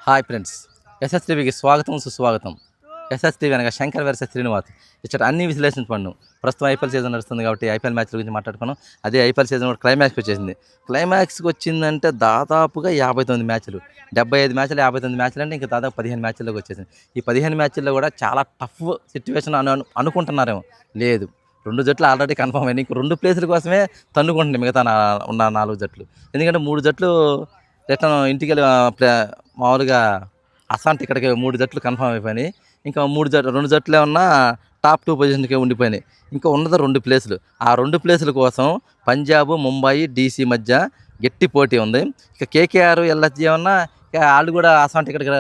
Hi friends, ఎస్ఎస్టీవీకి స్వాగతం సుస్వాగతం. SSTV అనగా శంకర్ వర్సెస్ శ్రీనివాస్. ఇక్కడ అన్ని విశ్లేషణ పన్ను. ప్రస్తుతం ఐపీఎల్ సీజన్ నడుస్తుంది కాబట్టి ఐపీఎల్ మ్యాచ్ల గురించి మాట్లాడుకున్నాం. అదే ఐపీఎల్ సీజన్ కూడా క్లైమాక్స్కి వచ్చేసింది. క్లైమాక్స్కి వచ్చిందంటే దాదాపుగా 59 మ్యాచ్లు, 75 మ్యాచ్లు, 59 మ్యాచ్లు అంటే ఇంకా దాదాపు 15 మ్యాచ్ల్లోకి వచ్చేసింది. ఈ 15 మ్యాచ్ల్లో కూడా చాలా టఫ్ సిచ్యువేషన్ అనుకుంటున్నారేమో. లేదు, 2 జట్లు ఆల్రెడీ కన్ఫర్మ్ అయినాయి. ఇంకో 2 ప్లేసుల కోసమే తన్నుకుంటున్నాయి మిగతా ఉన్న 4 జట్లు. ఎందుకంటే 3 జట్లు రిటర్న్ ఇంటికి మామూలుగా అసాంటి ఇక్కడికి 3 జట్లు కన్ఫర్మ్ అయిపోయినాయి. ఇంకా 2 జట్లే ఉన్నా టాప్ 2 పొజిషన్కే ఉండిపోయినాయి. ఇంకా ఉన్నది 2 ప్లేసులు. ఆ 2 ప్లేసుల కోసం పంజాబ్, ముంబై, డీసీ మధ్య గట్టి పోటీ ఉంది. ఇక కేకేఆర్, ఎల్ఎస్జీ ఏమన్నా వాళ్ళు కూడా అసాంటి ఇక్కడికి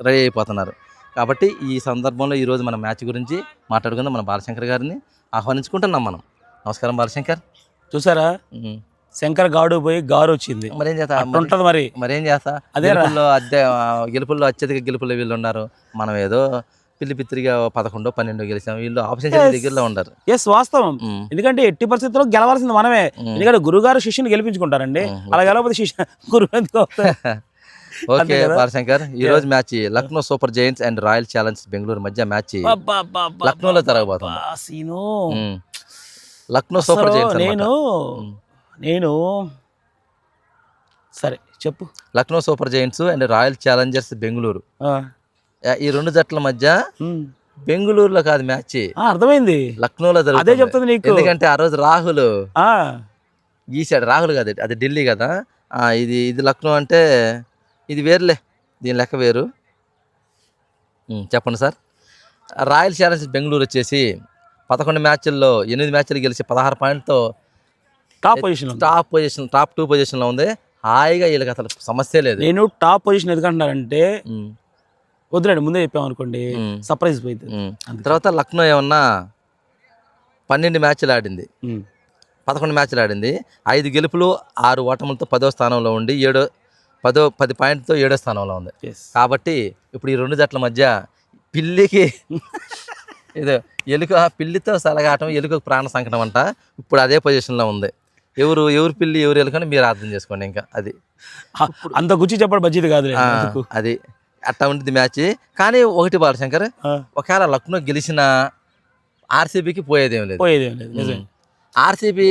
రెడీ అయిపోతున్నారు. కాబట్టి ఈ సందర్భంలో ఈరోజు మన మ్యాచ్ గురించి మాట్లాడుకుందాం. మన బాలశంకర్ గారిని ఆహ్వానించుకుంటున్నాం మనం. నమస్కారం బాలశంకర్. చూసారా, శంకర్ గాడు పోయి గారు వచ్చింది. మరేం చేస్తా ఉంటది. మరేం చేస్తా, గెలుపుల్లో అత్యధిక గెలుపుల్లో వీళ్ళు ఉన్నారు. మనం ఏదో పిల్లిపిత్రిగా 11, 12 గెలిచాం. వీళ్ళు ఆప్షన్ దగ్గరలో ఉన్నారు. ఎస్, వాస్తవం. ఎందుకంటే ఎట్టి పరిస్థితుల్లో గెలవాల్సింది మనమే. ఎందుకంటే గురుగారు శిష్యుని గెలిపించుకుంటారండి. అలా గెలవకపోతే శిష్యు గురువు. ఓకే బాలశంకర్, ఈ రోజు match Lucknow super Giants and royal challenge Bengaluru మధ్య మ్యాచ్ లక్నోలో జరగబోతుంది. లక్నో సూపర్ జైంట్స్ నేను సరే చెప్పు. Lucknow super Giants and royal Challengers Bengaluru, ఈ 2 జట్ల మధ్య బెంగళూరులో కాదు మ్యాచ్, అర్థమైంది, లక్నోలో జరుగుతుంది. ఎందుకంటే ఆ రోజు రాహుల్ గీసాడు. రాహుల్ కాదు, అది ఢిల్లీ కదా. ఇది లక్నో అంటే ఇది వేరులే, దీని లెక్క వేరు. చెప్పండి సార్. రాయల్ ఛాలెంజర్స్ బెంగళూరు వచ్చేసి 11 మ్యాచ్ల్లో 8 మ్యాచ్లు గెలిచి 16 పాయింట్తో టాప్ 2 పొజిషన్లో ఉంది. హాయిగా వీళ్ళకి అసలు సమస్య లేదు. నేను టాప్ పొజిషన్ ఎందుకంటున్నారంటే వద్దులేండి, ముందే చెప్పామనుకోండి సర్ప్రైజ్ పోయింది. తర్వాత లక్నో ఏమన్నా 12 మ్యాచ్లు ఆడింది, 11 మ్యాచ్లు ఆడింది, 5 గెలుపులు 6 ఓటములతో 10వ స్థానంలో ఉండి 10 పాయింట్తో 7వ స్థానంలో ఉంది. కాబట్టి ఇప్పుడు ఈ 2 జట్ల మధ్య పిల్లికి ఏదో పిల్లితో సలగాటం, ఎలుకకు ప్రాణ సంకటం అంట. ఇప్పుడు అదే పొజిషన్లో ఉంది. ఎవరు పిల్లి ఎవరు ఎలుకని మీరు అర్థం చేసుకోండి. ఇంకా అది అంత గుచ్చి చెప్పడం మంచిది కాదు. అది అట్టా ఉంటుంది మ్యాచ్. కానీ ఒకటి బాలశంకర్, ఒకవేళ లక్నో గెలిచిన ఆర్సీబీకి పోయేదేం లేదు. ఆర్సీబీ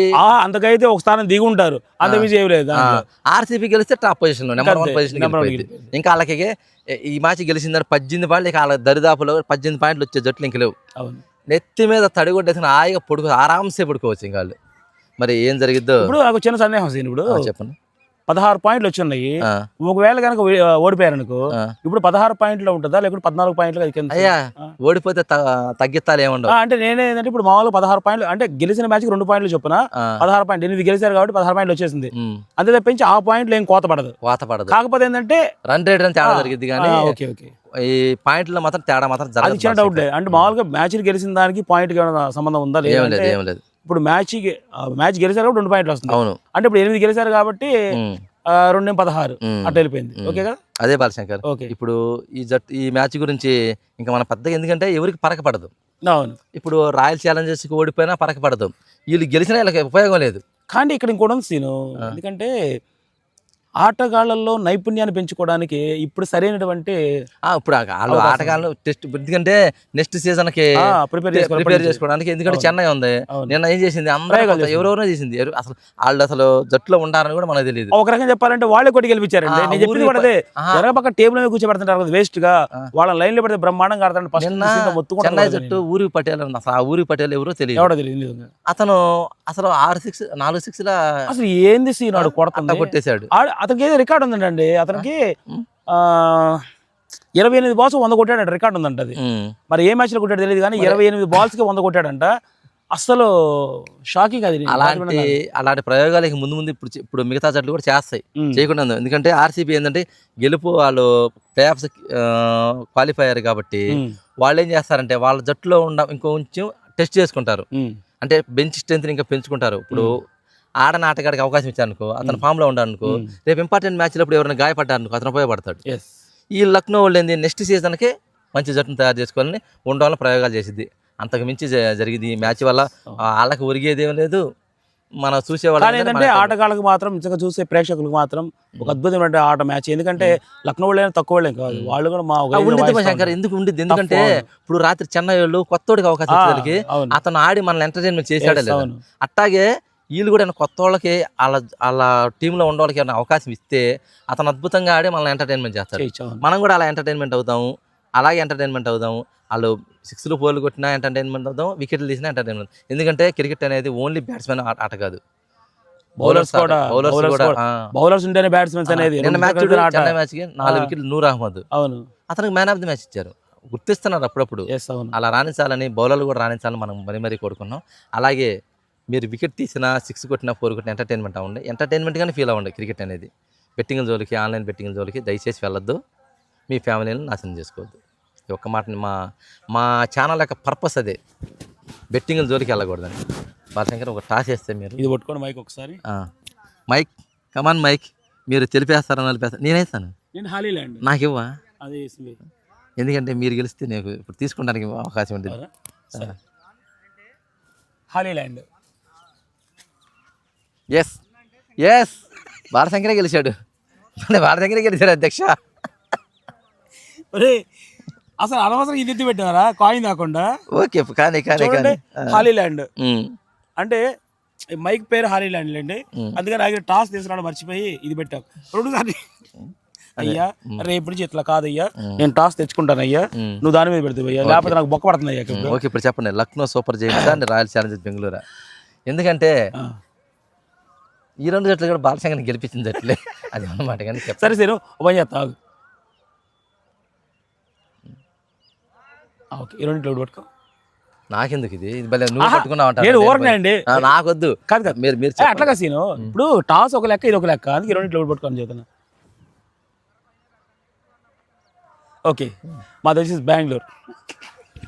అంతకైతే ఒక స్థానం దిగి ఉంటారు, అంత మించి ఏం లేదు. ఆర్సీబీ గెలిస్తే టాప్ పొజిషన్లో నెంబర్ 1 పొజిషన్. ఇంకా వాళ్ళకి ఈ మ్యాచ్ గెలిచిందని 18 పాయింట్లు, ఇక వాళ్ళ దరిదాపులో 18 పాయింట్లు వచ్చే జట్లు ఇంక లేవు. నెత్తి మీద తడిగొట్టేసిన హాయిగా ఆరాంసే పడుకోవచ్చు ఇంకా వాళ్ళు. మరి ఏం జరిగిద్దో ఇప్పుడు నాకు చిన్న సందేహం. ఇప్పుడు చెప్పండి, 16 పాయింట్లు వచ్చినాయి. ఒకవేళ కనుక ఓడిపోయారు అనుకో, ఇప్పుడు 16 పాయింట్లో ఉంటుందా లేకపోతే 14 పాయింట్లు? అయ్యా, ఓడిపోతే తగ్గిత్తాలు ఏముండవు. అంటే నేనేంటంటే ఇప్పుడు మామూలుగా 16 పాయింట్లు అంటే గెలిచిన మ్యాచ్కి 2 పాయింట్లు చొప్పున 16 పాయింట్లు 8 గెలిచారు కాబట్టి 16 పాయింట్లు వచ్చేసింది. అంతే తప్పించి ఆ పాయింట్లు ఏం కోత పడదు. కాకపోతే ఏంటంటే రన్ రేట్ తేడా జరిగింది కానీ ఈ పాయింట్లో మాత్రం తేడా మాత్రం అది చిన్న డౌట్. అంటే మామూలుగా మ్యాచ్ గెలిచిన దానికి పాయింట్ సంబంధం ఉందా? ఏం లేదు. ఇప్పుడు మ్యాచ్ గెలిచారు కాబట్టి 2 పాయింట్లు వస్తుంది. అవును, అంటే ఇప్పుడు 8 గెలిచారు కాబట్టి 2 16 అట్లా వెళ్ళిపోయింది. ఓకే కదా. అదే బాలశంకర్, ఇప్పుడు ఈ మ్యాచ్ గురించి ఇంకా మన పెద్దగా, ఎందుకంటే ఎవరికి పరకపడదు. అవును, ఇప్పుడు రాయల్ ఛాలెంజర్స్కి ఓడిపోయినా పరకపడదు, వీళ్ళు గెలిచినా వీళ్ళకి ఉపయోగం లేదు. కానీ ఇక్కడ ఇంకోటి ఉంది సీను. ఎందుకంటే ఆటగాళ్లలో నైపుణ్యాన్ని పెంచుకోవడానికి ఇప్పుడు సరైనటువంటి ఇప్పుడు ఆటగాళ్ళు టెస్ట్, ఎందుకంటే నెక్స్ట్ సీజన్కి ప్రిపేర్ చేసుకోవడానికి. ఎందుకంటే చెన్నై ఉంది, నిన్న ఏం చేసింది, అందరూ ఎవరెవరో చేసింది. అసలు జట్టులో ఉండాలని కూడా మనకు తెలియదు. ఒక రకంగా చెప్పాలంటే వాళ్ళే కొట్టి గెలిపించారండి. నేను చెప్పింది కూడా అదే. పక్క టేబుల్ మీద కూర్చోబెడుతుంటారు వేస్ట్ గా, వాళ్ళ లైన్ లో పెడితే బ్రహ్మాండంగా ఆడతాడు. చెన్నై జట్టు ఊరి పటేల్, అసలు ఆ ఊరి పటేల్ ఎవరో తెలియదు. అతను అసలు 4 6 అసలు ఏంది సీన్ కొట్టేశాడు. అతనికి ఏదో రికార్డు ఉందండి. అతనికి 28 బాల్స్ 100 కొట్టాడంట, రికార్డు ఉందంట. అది మరి ఏ మ్యాచ్ లో కొట్టాడు తెలియదు కానీ 28 బాల్స్ కి 100 కొట్టాడంట. అసలు షాకింగ్. అది అలాంటి ప్రయోగాలు ముందు ఇప్పుడు మిగతా జట్లు కూడా చేస్తాయి, చేయకుండా. ఎందుకంటే ఆర్సీబీ ఏంటంటే గెలుపు, వాళ్ళు ప్లే ఆఫ్స్ క్వాలిఫై అయ్యారు కాబట్టి వాళ్ళు ఏం చేస్తారంటే వాళ్ళ జట్టులో ఇంకొంచెం టెస్ట్ చేసుకుంటారు. అంటే బెంచ్ స్ట్రెంత్ ఇంకా పెంచుకుంటారు. ఇప్పుడు ఆడని ఆటగాడికి అవకాశం ఇచ్చారనుకో, అతను ఫామ్లో ఉన్నాడనుకో, రేపు ఇంపార్టెంట్ మ్యాచ్లో ఇప్పుడు ఎవరైనా గాయపడ్డారనుకో అతను ఉపయోగపడతాడు. ఈ లక్నో వాళ్ళు ఏంది నెక్స్ట్ సీజన్కి మంచి జట్టును తయారు చేసుకోవాలని ఉండవాళ్ళని ప్రయోగాలు చేసిద్ది. అంతకు మించి జరిగింది ఈ మ్యాచ్ వల్ల. వాళ్ళకి ఒరిగేదేం లేదు, మన కానీ చూసేవాళ్ళు ఏంటంటే ఆటగాళ్ళకి మాత్రం నిజంగా చూసే ప్రేక్షకులకు మాత్రం ఒక అద్భుతమైన ఆట మ్యాచ్. ఎందుకంటే లక్నో వాళ్ళైనా తక్కువ వాళ్ళేం కాదు, వాళ్ళు కూడా మా ఉండిద్ది శంకర్, ఎందుకు ఉండిద్ది? ఎందుకంటే ఇప్పుడు రాత్రి చెన్నై వాళ్ళు కొత్తోడికి అవకాశం ఇచ్చేసరికి అతను ఆడి మనల్ని ఎంటర్టైన్మెంట్ చేశాడే లేదా. అట్టాగే వీళ్ళు కూడా కొత్త వాళ్ళకి వాళ్ళ టీంలో ఉన్న వాళ్ళకి ఏమైనా అవకాశం ఇస్తే అతను అద్భుతంగా ఆడి మనల్ని ఎంటర్టైన్మెంట్ చేస్తారు. మనం కూడా అలా ఎంటర్టైన్మెంట్ అవుతాము, అలాగే ఎంటర్టైన్మెంట్ అవుతాము. వాళ్ళు 6లు 4లు కొట్టినా ఎంటర్టైన్మెంట్ అవుతాం, వికెట్లు తీసినా ఎంటర్టైన్మెంట్. ఎందుకంటే క్రికెట్ అనేది ఓన్లీ బ్యాట్స్మెన్ ఆట కాదు, బౌలర్స్ ఉంటేనే బ్యాట్స్మెన్స్ అనేది. నిన్న మ్యాచ్ చెన్నై మ్యాచ్ కి 4 వికెట్లు నూర్ అహ్మద్, అవును, అతనికి మ్యాన్ ఆఫ్ ది మ్యాచ్ ఇచ్చారు. గుర్తిస్తున్నారు అప్పుడప్పుడు. అలా రాణించాలని, బౌలర్లు కూడా రాణించాలని మనం మరీ కోరుకున్నాం. అలాగే మీరు వికెట్ తీసినా 6 కొట్టినా 4 కొట్టినా ఎంటర్టైన్మెంట్ అవ్వండి, ఎంటర్టైన్మెంట్గానే ఫీల్ అవ్వండి. క్రికెట్ అనేది బెట్టింగ్ జోలికి, ఆన్లైన్ బెట్టింగ్ జోలికి దయచేసి వెళ్ళొద్దు, మీ ఫ్యామిలీని నాశనం చేసుకోవద్దు. ఈ ఒక్క మాటని మా ఛానల్ యొక్క పర్పస్ అదే, బెట్టింగ్ జోలికి వెళ్ళకూడదని. బాలశంకర్ ఒక టాస్ వేస్తే మీరు ఇది పట్టుకోండి మైక్ ఒకసారి. మైక్ కమాన్ మైక్, మీరు తెలిపేస్తారని తెలిపేస్తారు, నేనేస్తాను. నాకు ఇవ్వా, ఎందుకంటే మీరు గెలిస్తే నేను ఇప్పుడు తీసుకుంటానికి అవకాశం ఉంటుంది. హాలీలాండ్. ఎస్ బాలశంకరే గెలిచాడు, బాలశంకరే గెలిచాడు అధ్యక్ష. అసలు అనవసరం ఇది ఎత్తి పెట్టారా కాయిన్ కాకుండా. ఓకే కానీ హాలీలాండ్ అంటే మైక్ పేరు హాలీలాండ్ అండి, అందుకని ఆయన టాస్ తీసుకురావడం మర్చిపోయి ఇది పెట్టాం 2 సార్లు. అయ్యా రేపు నుంచి ఇట్లా కాదయ్యా, నేను టాస్ తెచ్చుకుంటాను అయ్యా, నువ్వు దాని మీద పెడతావు అయ్యా, లేకపోతే నాకు బొక్క పడుతుంది అయ్యా. ఓకే ఇప్పుడు చెప్పండి, Lucknow super Giants and royal Challengers Bengaluru. ఎందుకంటే ఈ 2 జట్లు కూడా బాలశంకర్ని గెలిపించిన జట్లే, అది అన్నమాట. కానీ సరే సరే పని చేస్తా, ఓకే ఈ 2 పట్టుకో. నాకెందుకు ఇది నువ్వు పట్టుకున్నావు నేను ఓరకండి, నాకొద్దు. కాదు కాదు మీరు అట్లాగా సీను, ఇప్పుడు టాస్ ఒక లెక్క, ఇది ఒక లెక్క, అందుకే 2 పట్టుకోని చెబుతున్నా. ఓకే మా those is Bengaluru.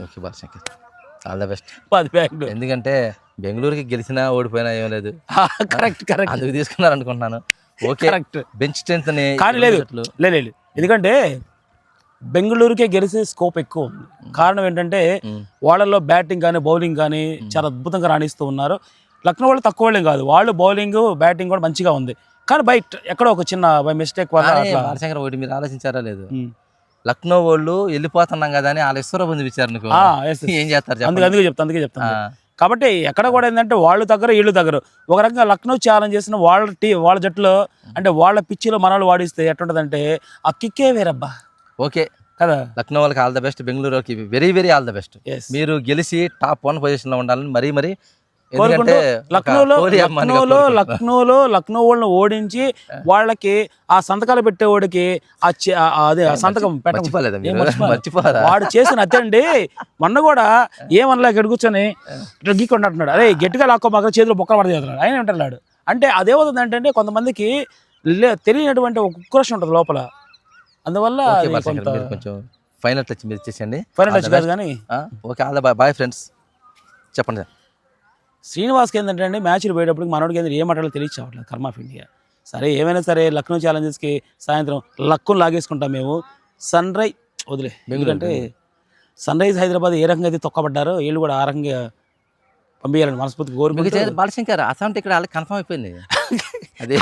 Okay Balashankar, all the best. Bengaluru, ఎందుకంటే బెంగళూరుకి గెలిచినా ఓడిపోయినా ఏం లేదు, కరెక్ట్ అందుకు తీసుకున్నారు అనుకుంటున్నాను. ఓకే కరెక్ట్, బెంచ్ స్ట్రెంత్ అని కానీ లేదు, ఎందుకంటే బెంగళూరుకే గెలిచే స్కోప్ ఎక్కువ ఉంది. కారణం ఏంటంటే వాళ్ళలో బ్యాటింగ్ కానీ బౌలింగ్ కానీ చాలా అద్భుతంగా రాణిస్తూ ఉన్నారు. లక్నో వాళ్ళు తక్కువ వాళ్ళేం కాదు, వాళ్ళు బౌలింగ్ బ్యాటింగ్ కూడా మంచిగా ఉంది. కానీ బయట ఎక్కడో ఒక చిన్న బై మిస్టేక్ వల్ల. బాలశంకర్ ఒకటి మీరు ఆలోచించారా లేదు, లక్నో వాళ్ళు వెళ్ళిపోతున్నాం కదా అని వాళ్ళ ఇස්සర పొందిపించారు, ఏం చేస్తారు? అందుకే చెప్తాను. కాబట్టి ఎక్కడ కూడా ఏంటంటే వాళ్ళు దగ్గర వీళ్ళు దగ్గర ఒక రకంగా లక్నో ఛాలెంజ్ చేసిన వాళ్ళ జట్టులో అంటే వాళ్ళ పిచ్చిలో మనల్ని వాడిస్తే ఎట్టుంటదంటే ఆ కిక్కే వేరబ్బా. ఓకే కదా, లక్నో వాళ్ళకి ఆల్ ద బెస్ట్, బెంగళూరు వాళ్ళకి very very all the best. మీరు గెలిచి టాప్ 1 పొజిషన్లో ఉండాలని మరీ లక్నో వాళ్ళని ఓడించి వాళ్ళకి ఆ సంతకాలు పెట్టేవాడికి అదే సంతకం వాడు చేసిన అదే అండి. మొన్న కూడా ఏమనలా ఇక్కడ కూర్చొని ఇట్లా గీక్కుంటున్నాడు, అరే గట్టిగా లాక్కో మాకు చేతిలో బొక్కలు పడి చేస్తున్నాడు ఆయన అంటున్నాడు. అంటే అదేమవుతుంది అంటే కొంతమందికి తెలియనటువంటి ఒక ఉక్రోషం ఉంటుంది లోపల, అందువల్ల కొంచెం ఫైనల్ టచ్ మీరు ఇచ్చేసండి. ఫైనల్ టచ్ కాదు కానీ okay all the boy friends. చెప్పండి సార్. శ్రీనివాస్కి ఏంటంటే అండి మ్యాచ్లు పోయేటప్పుడు మనోడికి ఏంటంటే ఏం మాట్లాడాలో తెలియచావట్లేదు, కర్మ ఆఫ్ ఇండియా. సరే ఏమైనా సరే లక్నో ఛాలెంజర్స్కి సాయంత్రం లక్కును లాగేసుకుంటాం మేము. వదిలే, ఎందుకంటే సన్ రైజ్ హైదరాబాద్ ఏ రకంగా అయితే తొక్కబడ్డారో వీళ్ళు కూడా ఆ రకంగా పంపించాలని మనస్ఫూర్తిగా కోరుకుంటున్నారు. బాలశంకర్ అసంటే ఇక్కడ కన్ఫర్మ్ అయిపోయింది.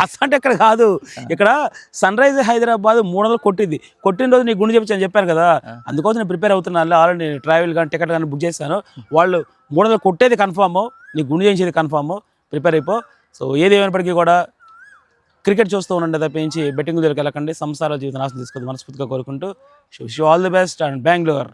అసంటే ఇక్కడ కాదు, ఇక్కడ సన్ రైజ్ హైదరాబాద్ 300 కొట్టిన రోజు నీకు గుండె చెప్పి చెప్పాను కదా, అందుకోసం నేను ప్రిపేర్ అవుతున్నాను. ఆల్రెడీ ట్రావెల్ కానీ టికెట్ కానీ బుక్ చేశాను. వాళ్ళు 300 కొట్టేది కన్ఫామ్, నీకు గుండె చేసేది కన్ఫామ్, ప్రిపేర్ అయిపో. సో ఏది ఏమైనప్పటికీ కూడా క్రికెట్ చూస్తూ ఉండండి తప్పించి బెట్టింగ్ దగ్గరికి వెళ్ళకండి, సంసార జీవితం నాశనం తీసుకోవద్దు మనస్ఫూర్తిగా కోరుకుంటూ wish you all the best and Bengaluru.